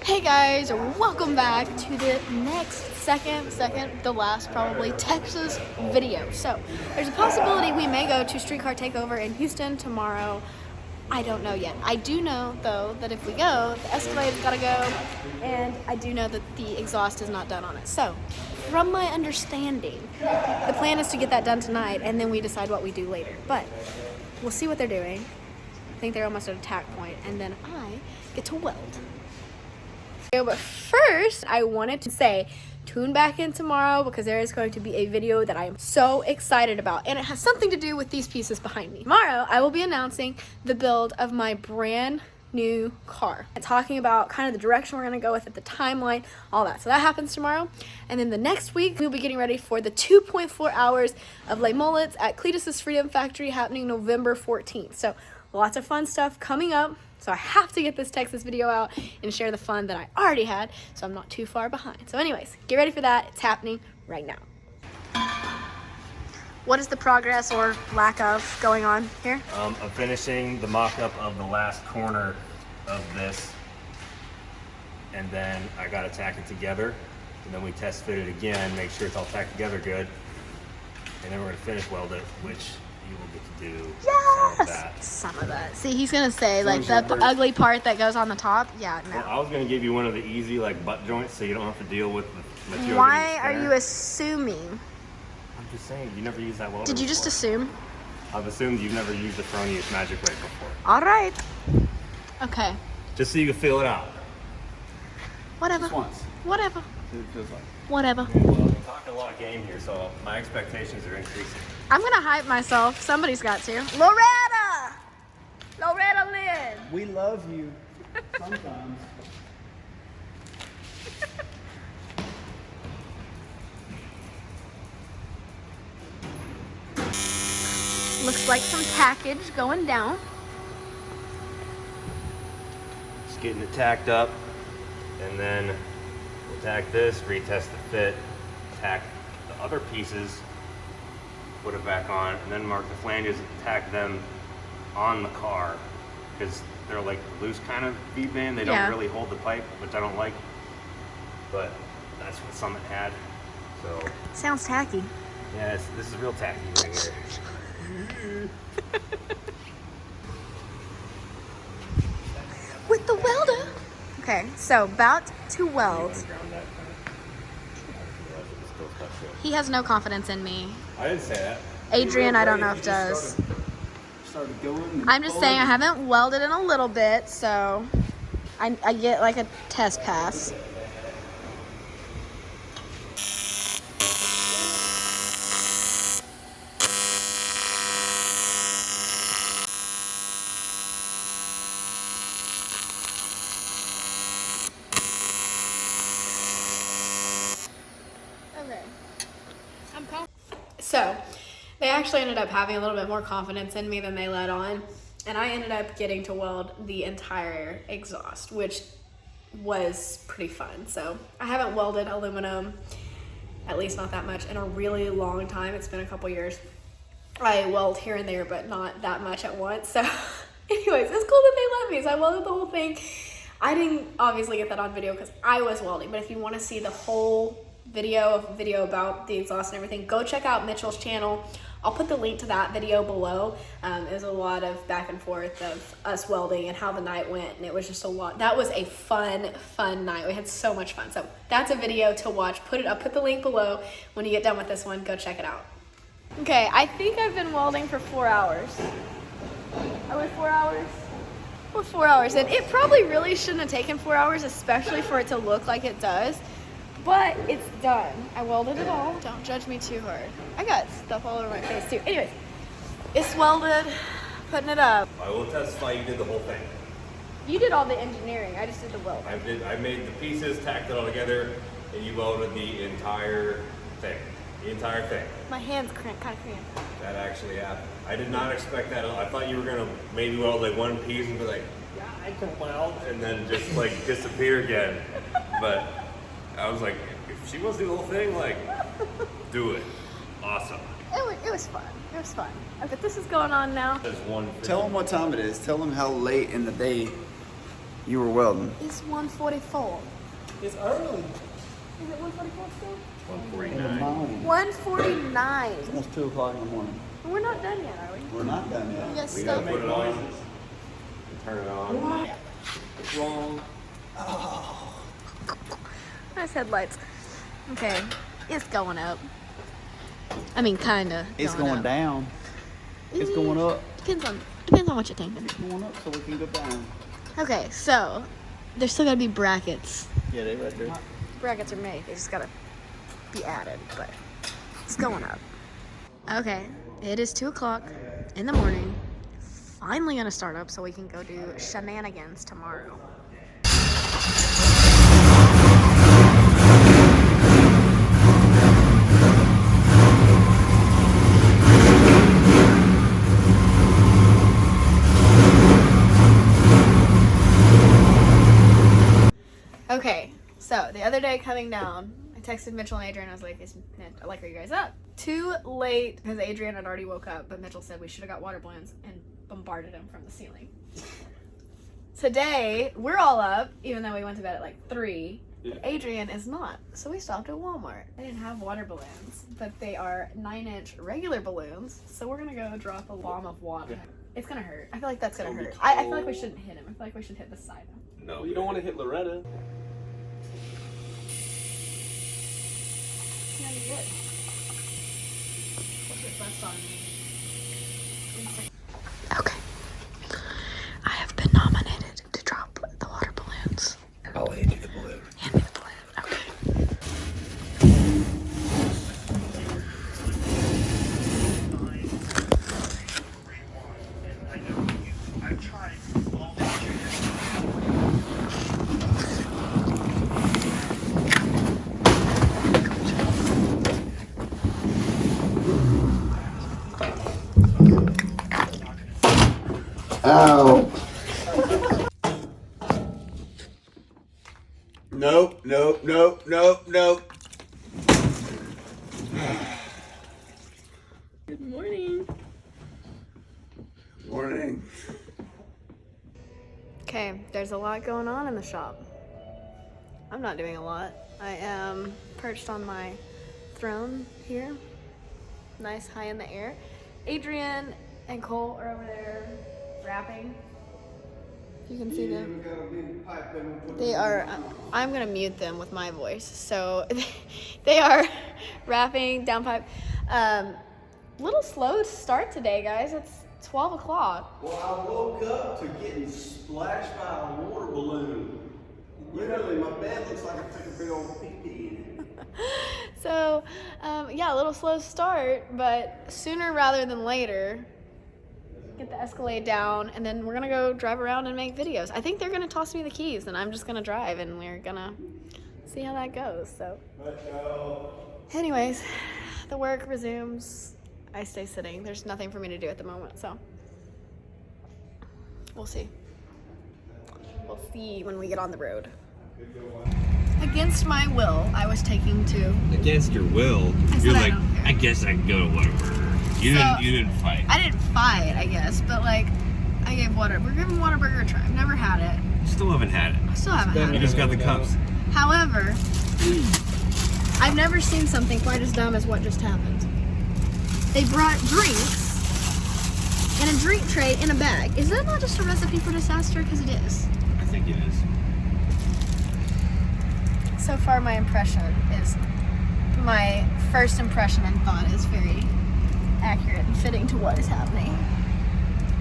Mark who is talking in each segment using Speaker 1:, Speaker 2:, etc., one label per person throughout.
Speaker 1: Hey guys, welcome back to the next the last probably Texas video. So there's a possibility we may go to Streetcar Takeover in Houston tomorrow. I don't know yet. I do know though that if we go, the Escalade's gotta go, and I do know that the exhaust is not done on it. So from my understanding, the plan is to get that done tonight and then we decide what we do later. But we'll see what they're doing. I think they're almost at a tack point, and then I get to weld. But first, I wanted to say, tune back in tomorrow because there is going to be a video that I am so excited about, and it has something to do with these pieces behind me. Tomorrow, I will be announcing the build of my brand new car and talking about kind of the direction we're going to go with it, the timeline, all that. So that happens tomorrow. And then the next week, we'll be getting ready for the 2.4 hours of Les Mullets at Cletus's Freedom Factory happening November 14th. So lots of fun stuff coming up. So I have to get this Texas video out and share the fun that I already had, so I'm not too far behind. So anyways, get ready for that. It's happening right now. What is the progress or lack of going on here?
Speaker 2: I'm finishing the mock-up of the last corner of this, and then I gotta tack it together, and then we test fit it again, make sure it's all tacked together good, and then we're gonna finish weld it, which you will get to do
Speaker 1: some of that. See, he's gonna say like the ugly part that goes on the top. Yeah, no.
Speaker 2: Well, I was gonna give you one of the easy like butt joints, so you don't have to deal with the material.
Speaker 1: Why are you assuming?
Speaker 2: I'm just saying, you never used that welder.
Speaker 1: Did you just assume?
Speaker 2: I've assumed you've never used the Fronius Magic Weight before.
Speaker 1: All right. Okay.
Speaker 2: Just so you can feel it out.
Speaker 1: Whatever.
Speaker 2: Just once.
Speaker 1: Whatever.
Speaker 2: See what it feels like.
Speaker 1: Whatever.
Speaker 2: Yeah, well, I'm talking a lot of game here, so my expectations are increasing.
Speaker 1: I'm gonna hype myself. Somebody's got to. Loretta Lynn.
Speaker 3: We love you. Sometimes.
Speaker 1: Looks like some package going down.
Speaker 2: Just getting it tacked up, and then we'll tack this, retest the fit, tack the other pieces, put it back on, and then mark the flanges and tack them on the car, because they're like loose kind of V-band. They don't really hold the pipe, which I don't like, but that's what Summit had. So
Speaker 1: sounds tacky.
Speaker 2: yeah, this is real tacky right here.
Speaker 1: With the welder. Okay, so about to weld. He has no confidence in me.
Speaker 2: I didn't say that.
Speaker 1: Adrian, I don't know if does.
Speaker 3: Started going.
Speaker 1: I'm just saying I haven't welded in a little bit, so I get like a test pass. Okay. So, they actually ended up having a little bit more confidence in me than they let on, and I ended up getting to weld the entire exhaust, which was pretty fun. So, I haven't welded aluminum, at least not that much, in a really long time. It's been a couple years. I weld here and there, but not that much at once. So, anyways, it's cool that they let me, so I welded the whole thing. I didn't obviously get that on video because I was welding, but if you want to see the whole video about the exhaust and everything, go check out Mitchell's channel. I'll put the link to that video below. It was a lot of back and forth of us welding and how the night went, and it was just a lot. That was a fun night. We had so much fun. So that's a video to watch. I'll put the link below. When you get done with this one, go check it out. Okay, I think I've been welding for 4 hours. Are we 4 hours? We're 4 hours, and it probably really shouldn't have taken 4 hours, especially for it to look like it does. But it's done. I welded it all. Don't judge me too hard. I got stuff all over my face too. Anyways, it's welded, putting it up.
Speaker 2: I will testify you did the whole thing.
Speaker 1: You did all the engineering. I just did the weld.
Speaker 2: I made the pieces, tacked it all together, and you welded the entire thing. The entire thing.
Speaker 1: My hands kind of cramped.
Speaker 2: That actually happened. I did not expect that. I thought you were gonna maybe weld like one piece and be like, yeah, I can weld, and then just like disappear again. But I was like, if she wants to do the whole thing, like, do it. Awesome.
Speaker 1: It was fun. It was fun. Okay, this is going on now.
Speaker 2: There's one.
Speaker 3: Tell them what time it is. Tell them how late in the day You were welding.
Speaker 1: It's 1:44.
Speaker 3: It's early.
Speaker 1: Is it 1:44 still?
Speaker 2: 149.
Speaker 1: 1:49.
Speaker 3: It's almost 2 o'clock in the morning.
Speaker 1: We're not done yet, are we?
Speaker 3: We're not done yet.
Speaker 1: Yes,
Speaker 2: We
Speaker 1: still.
Speaker 2: gotta put it on and turn it on.
Speaker 3: What's wrong?
Speaker 1: Nice headlights. Okay, it's going up. I mean, kinda.
Speaker 3: It's going
Speaker 1: up.
Speaker 3: down. It's going up.
Speaker 1: Depends on what you're thinking.
Speaker 3: It's going up so we can go down.
Speaker 1: Okay, so there's still gotta be brackets.
Speaker 3: Yeah, they right there.
Speaker 1: Brackets are made. They just gotta be added, but it's going up. Okay, it is 2 o'clock in the morning. Finally gonna start up so we can go do shenanigans tomorrow. Okay, so the other day coming down, I texted Mitchell and Adrian. I was like, are you guys up? Too late because Adrian had already woke up, but Mitchell said we should have got water balloons and bombarded him from the ceiling. Today, we're all up, even though we went to bed at like 3. But Adrian is not, so we stopped at Walmart. They didn't have water balloons, but they are 9-inch regular balloons, so we're gonna go drop a bomb of water. It's gonna hurt. I feel like that's gonna hurt. I feel like we shouldn't hit him. I feel like we should hit the side of him.
Speaker 2: No,
Speaker 4: You don't want to hit Loretta.
Speaker 1: It's gonna be good. What's it best on me? Okay. I have been nominated to drop the water balloons.
Speaker 3: I'll hand you the balloon.
Speaker 1: Hand me the balloon. Okay.
Speaker 3: Ow. Nope, nope, nope, nope, nope.
Speaker 1: Good morning.
Speaker 3: Morning.
Speaker 1: Okay, there's a lot going on in the shop. I'm not doing a lot. I am perched on my throne here. Nice high in the air. Adrian and Cole are over there rapping. You can see them. They are, I'm gonna mute them with my voice. So they are rapping downpipe. Little slow start today, guys. It's 12 o'clock.
Speaker 3: Well, I woke up to getting splashed by a water balloon. Literally, my bed looks like I took a big old pee-pee in it.
Speaker 1: So, yeah, a little slow start, but sooner rather than later, get the Escalade down, and then we're gonna go drive around and make videos. I think they're gonna toss me the keys, and I'm just gonna drive, and we're gonna see how that goes. So, anyways, the work resumes. I stay sitting. There's nothing for me to do at the moment, so we'll see. We'll see when we get on the road. Against my will, I was taking to.
Speaker 2: Against your will,
Speaker 1: I
Speaker 2: you're
Speaker 1: said I
Speaker 2: like,
Speaker 1: don't care.
Speaker 2: I guess I can go to Whataburger. You didn't fight.
Speaker 1: I didn't fight, I guess, but like, I gave We're giving Whataburger a try. I've never had it.
Speaker 2: Still haven't had it.
Speaker 1: I still haven't had
Speaker 2: You
Speaker 1: it.
Speaker 2: just got the cups.
Speaker 1: However, I've never seen something quite as dumb as what just happened. They brought drinks in a drink tray in a bag. Is that not just a recipe for disaster? Because it is.
Speaker 2: I think it is.
Speaker 1: So far, my first impression and thought is very accurate and fitting to what is happening.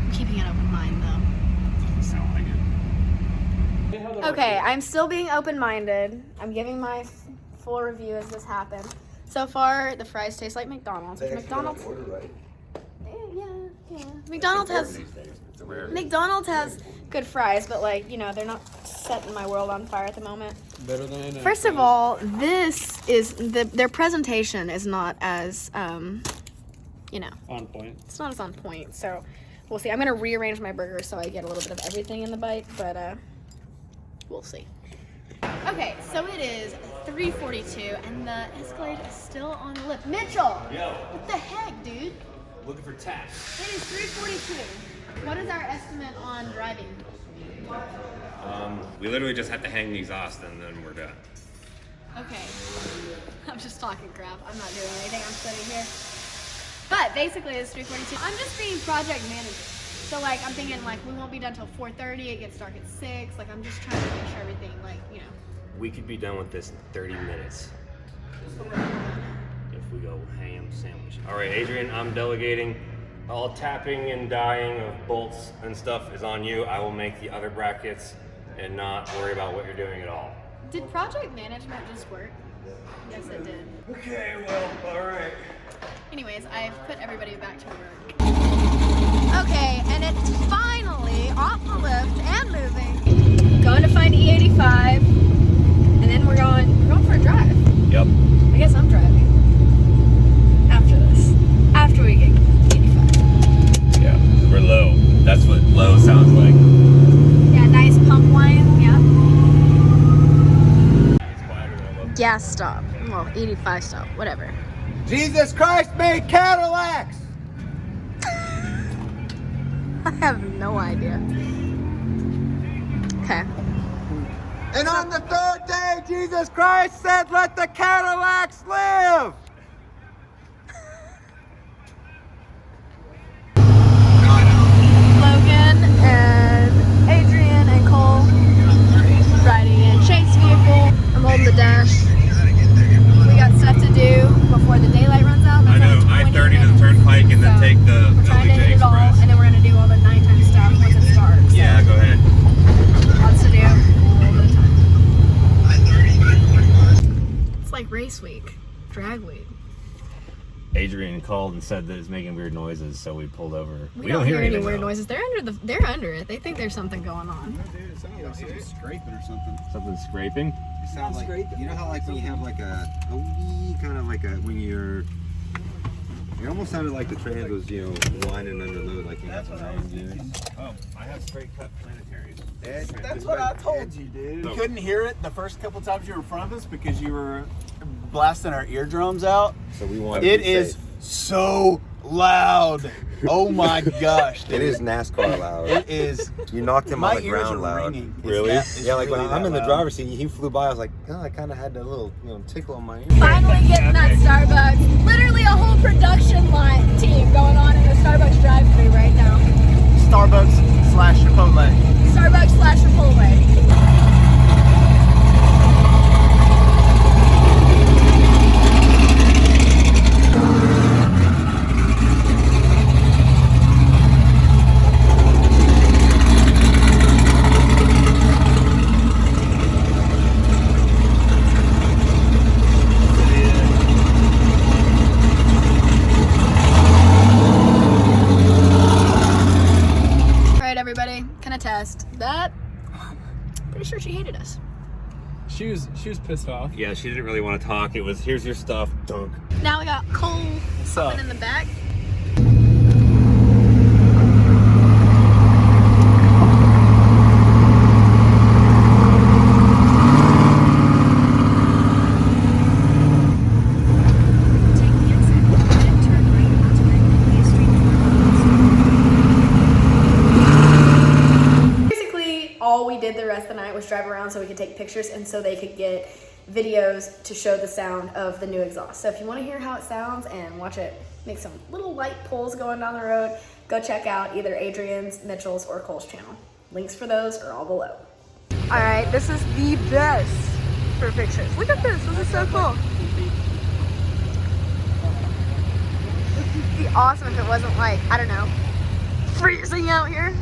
Speaker 1: I'm keeping an open mind, though.
Speaker 2: Doesn't sound like it.
Speaker 1: Okay, I'm still being open-minded. I'm giving my full review as this happened. So far, the fries taste like McDonald's. McDonald's, yeah. McDonald's has good fries, but like, you know, they're not setting my world on fire at the moment.
Speaker 4: Better than
Speaker 1: First of all, this is their presentation is not as you know,
Speaker 4: on point.
Speaker 1: it's not as on point. So we'll see. I'm gonna rearrange my burger so I get a little bit of everything in the bite, but we'll see. Okay, so it is 3:42 and the Escalade is still on the lift. Mitchell!
Speaker 2: Yo,
Speaker 1: What the heck, dude?
Speaker 2: looking for tax.
Speaker 1: It is 3:42. What is our estimate on driving?
Speaker 2: We literally just have to hang the exhaust and then we're done.
Speaker 1: Okay. I'm just talking crap. I'm not doing anything. I'm sitting here. But basically, it's 3:42. I'm just being project manager. So like, I'm thinking like we won't be done till 4:30. It gets dark at 6. Like I'm just trying to make sure everything like, you know.
Speaker 2: We could be done with this in 30 minutes. If we go ham sandwich. All right, Adrian, I'm delegating. All tapping and dyeing of bolts and stuff is on you. I will make the other brackets and not worry about what you're doing at all.
Speaker 1: Did project management just work? Yes, it did.
Speaker 2: Okay, well, all right.
Speaker 1: Anyways, I've put everybody back to work. Okay, and it's finally off the lift and moving. Going to find E85, and then we're going for a drive.
Speaker 2: Yep.
Speaker 1: I guess I'm driving. After this. After we get E85.
Speaker 2: Yeah, we're low. That's what low sounds like.
Speaker 1: Yeah, nice pump line, yeah. Gas stop. Well, 85 stop, whatever.
Speaker 3: Jesus Christ made Cadillacs!
Speaker 1: I have no idea. Okay.
Speaker 3: And on the third day, Jesus Christ said, let the Cadillacs live!
Speaker 1: Logan and Adrian and Cole riding in Chase vehicle. I'm holding the dash. We got stuff to do before the daylight runs out.
Speaker 2: I know, I-30 to the turnpike and then take the
Speaker 1: we're trying to hit it all,
Speaker 2: Express.
Speaker 1: and then we're going to do all the nighttime stuff once it starts. So
Speaker 2: Yeah, go ahead.
Speaker 1: lots to do, a little bit of time. It's like race week, drag week.
Speaker 2: Adrian called and said that it's making weird noises, so we pulled over.
Speaker 1: We don't hear any
Speaker 2: anything,
Speaker 1: weird
Speaker 2: though.
Speaker 1: noises. They're under it. They think there's something going on.
Speaker 3: Dude, it sounded like something scraping or something.
Speaker 2: Something scraping?
Speaker 3: It sounds like, you know how like when you have like a wee, kind of like a, when you're, it almost sounded like the trans was, you know, whining under load, like you had some rain gears.
Speaker 2: Oh, I have straight cut planetaries.
Speaker 4: That's what I told you, dude.
Speaker 2: No.
Speaker 4: You couldn't hear it the first couple times you were in front of us because you were blasting our eardrums out.
Speaker 3: So we wanted
Speaker 4: It
Speaker 3: to be
Speaker 4: is
Speaker 3: safe.
Speaker 4: so loud. Oh my gosh, dude.
Speaker 3: It is NASCAR loud.
Speaker 4: It is.
Speaker 3: You knocked him
Speaker 4: My
Speaker 3: on the
Speaker 4: ears
Speaker 3: ground
Speaker 4: are
Speaker 3: loud.
Speaker 4: ringing. It's
Speaker 2: Really?
Speaker 4: that- it's
Speaker 3: Yeah, like when
Speaker 4: really
Speaker 3: I'm in
Speaker 4: that
Speaker 3: the
Speaker 4: loud.
Speaker 3: driver's seat, he flew by. I was like, oh, I kind of had that little, you know, tickle on my ear.
Speaker 1: Finally getting that Starbucks. Literally a whole production line team going on in the Starbucks drive-thru right now.
Speaker 4: Starbucks/Chipotle.
Speaker 1: Starbucks/Chipotle. Everybody can attest that pretty sure she hated us.
Speaker 5: She was pissed off.
Speaker 2: Yeah, she didn't really want to talk. It was, here's your stuff, dunk.
Speaker 1: Now we got Cole coming in the back. All we did the rest of the night was drive around so we could take pictures and so they could get videos to show the sound of the new exhaust. So if you want to hear how it sounds and watch it make some little light pulls going down the road, go check out either Adrian's, Mitchell's, or Cole's channel. Links for those are all below. All right, this is the best for pictures. Look at this, this is so cool. It'd be awesome if it wasn't like, I don't know, freezing out here.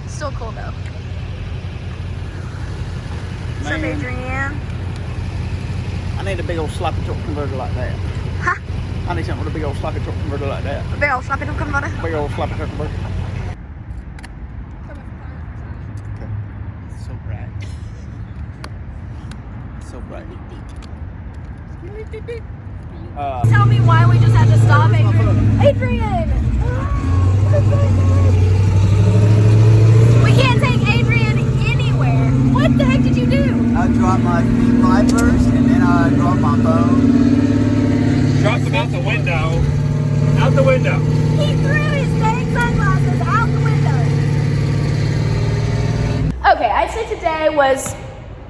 Speaker 1: Still cool though. What's up, Adrian?
Speaker 4: I need a big old sloppy torque converter like that.
Speaker 1: Huh?
Speaker 4: I need something with a big old sloppy torque converter like that.
Speaker 1: A big old sloppy torque converter.
Speaker 4: Big old sloppy torque converter. Okay. So bright. So bright.
Speaker 1: Tell me why we just had to stop, Adrian. Adrian! We can't take Adrian anywhere. What the heck did you do?
Speaker 4: I dropped my feet vipers and then I dropped my phone.
Speaker 2: Dropped them out the window. Out the window.
Speaker 1: He threw his dang sunglasses out the window. Okay, I'd say today was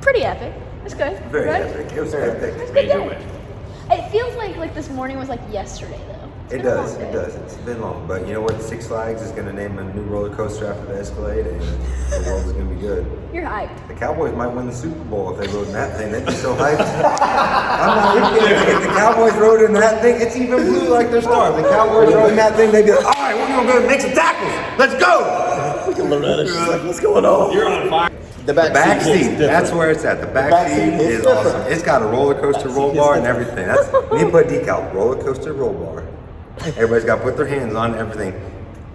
Speaker 1: pretty epic. It's good.
Speaker 3: Very
Speaker 1: right?
Speaker 3: epic. It was epic.
Speaker 1: It's good day. It feels like this morning was like yesterday though. It's
Speaker 3: It
Speaker 1: been a
Speaker 3: does,
Speaker 1: long
Speaker 3: it
Speaker 1: day.
Speaker 3: does. It's been long. But you know what? Six Flags is going to name a new roller coaster after the Escalade, and the world is going to be good.
Speaker 1: You're hyped.
Speaker 3: The Cowboys might win the Super Bowl if they rode in that thing. They'd be so hyped. I'm not even kidding. If the Cowboys rode in that thing, it's even blue like their star. If the Cowboys rode in that thing, they'd be like, all right, we're going to go make some tackles. Let's go.
Speaker 4: We can learn how to what's going on?
Speaker 2: You're on fire.
Speaker 4: The
Speaker 3: The back
Speaker 4: seat is
Speaker 3: seat, that's where it's at. The back seat is awesome. It's got a roller coaster roll bar and everything. That's you need to put a decal, roller coaster roll bar. Everybody's got to put their hands on everything.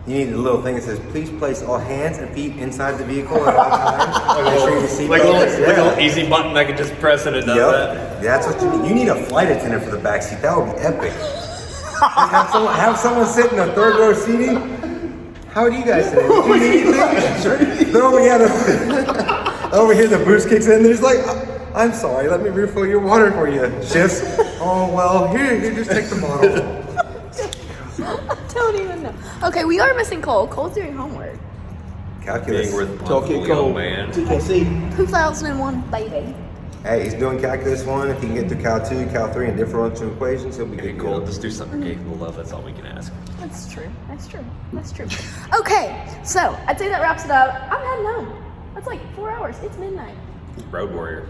Speaker 3: You need a little thing that says, please place all hands and feet inside the vehicle at all times. Make sure your seatbelt
Speaker 2: Like a
Speaker 3: is-
Speaker 2: little easy button I can just press and it does that.
Speaker 3: Yep, that's what you need. You need a flight attendant for the back seat. That would be epic. have someone sit in the third row seating. How do you guys today? Did you need anything? They're over here. Over here, the boost kicks in. They're just like, I'm sorry. Let me refill your water for you. Shifts. Oh well, here, just take the bottle.
Speaker 1: I don't even know. Okay, we are missing Cole. Cole's doing homework.
Speaker 3: Calculus.
Speaker 4: Tokyo Cole,
Speaker 2: man.
Speaker 4: TKC.
Speaker 1: 2001, baby.
Speaker 3: Hey, he's doing calculus 1. If he can get through Cal 2, Cal 3, and differential equations, he'll be
Speaker 2: Hey,
Speaker 3: good.
Speaker 2: cool. Just do something we're capable of. That's all we can ask.
Speaker 1: That's true. That's true. That's true. Okay, so I'd say that wraps it up. I'm heading home. That's like 4 hours. It's midnight.
Speaker 2: Road warrior.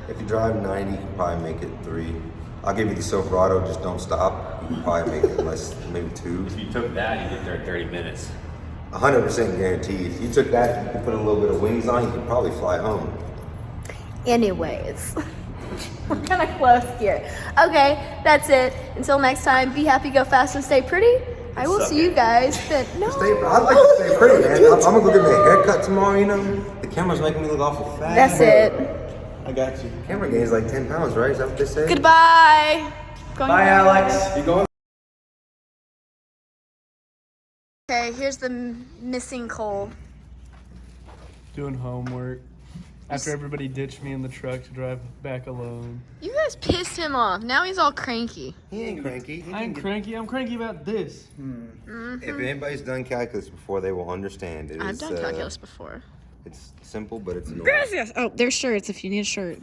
Speaker 3: If you drive 90, you can probably make it 3. I'll give you the Silverado, just don't stop. You can probably make it less, maybe 2.
Speaker 2: If you took that, you get there in 30 minutes.
Speaker 3: 100% guaranteed. If you took that, you could put a little bit of wings on, you could probably fly home.
Speaker 1: Anyways, we're kind of close here. Okay, that's it. Until next time, be happy, go fast, and stay pretty. I will see you guys. But no.
Speaker 3: I'd like to stay pretty, man. I'm gonna go get my haircut tomorrow, you know. The camera's making me look awful fat.
Speaker 1: That's it.
Speaker 4: I got you.
Speaker 3: Camera gains like 10 pounds, right? Is that what they say?
Speaker 1: Goodbye.
Speaker 4: Bye, Alex. You going?
Speaker 1: Okay, here's the missing Cole.
Speaker 5: Doing homework. After everybody ditched me in the truck to drive back alone.
Speaker 1: You guys pissed him off. Now he's all cranky.
Speaker 3: He ain't cranky.
Speaker 5: I ain't cranky. I'm cranky about this.
Speaker 3: If anybody's done calculus before, they will understand.
Speaker 1: I've done calculus before.
Speaker 3: It's simple, but it's annoying.
Speaker 1: Gracias. Oh, there's shirts if you need a shirt.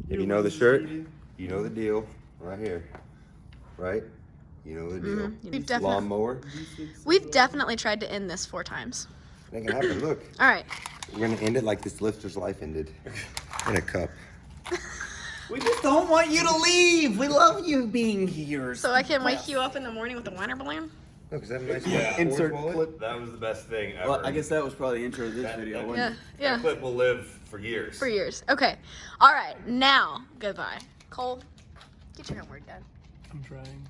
Speaker 3: If you know the shirt, you know the deal. Right here. Right? You know the deal.
Speaker 1: We've definitely,
Speaker 3: Lawnmower.
Speaker 1: we've definitely tried to end this 4 times.
Speaker 3: It can happen. Look.
Speaker 1: All right.
Speaker 3: We're going to end it like this lifter's life ended. In a cup.
Speaker 4: We just don't want you to leave. We love you being here.
Speaker 1: So I can wake you up in the morning with a water balloon?
Speaker 3: Look, is that a nice
Speaker 4: Insert
Speaker 3: wallet?
Speaker 4: clip.
Speaker 2: That was the best thing ever.
Speaker 4: Well, I guess that was probably the intro of this
Speaker 2: That-
Speaker 4: video.
Speaker 2: that-
Speaker 4: wasn't
Speaker 1: Yeah.
Speaker 4: it?
Speaker 1: Yeah.
Speaker 2: That clip will live for years.
Speaker 1: For years. Okay. All right. Now, goodbye. Cole, get your homework done.
Speaker 5: I'm trying.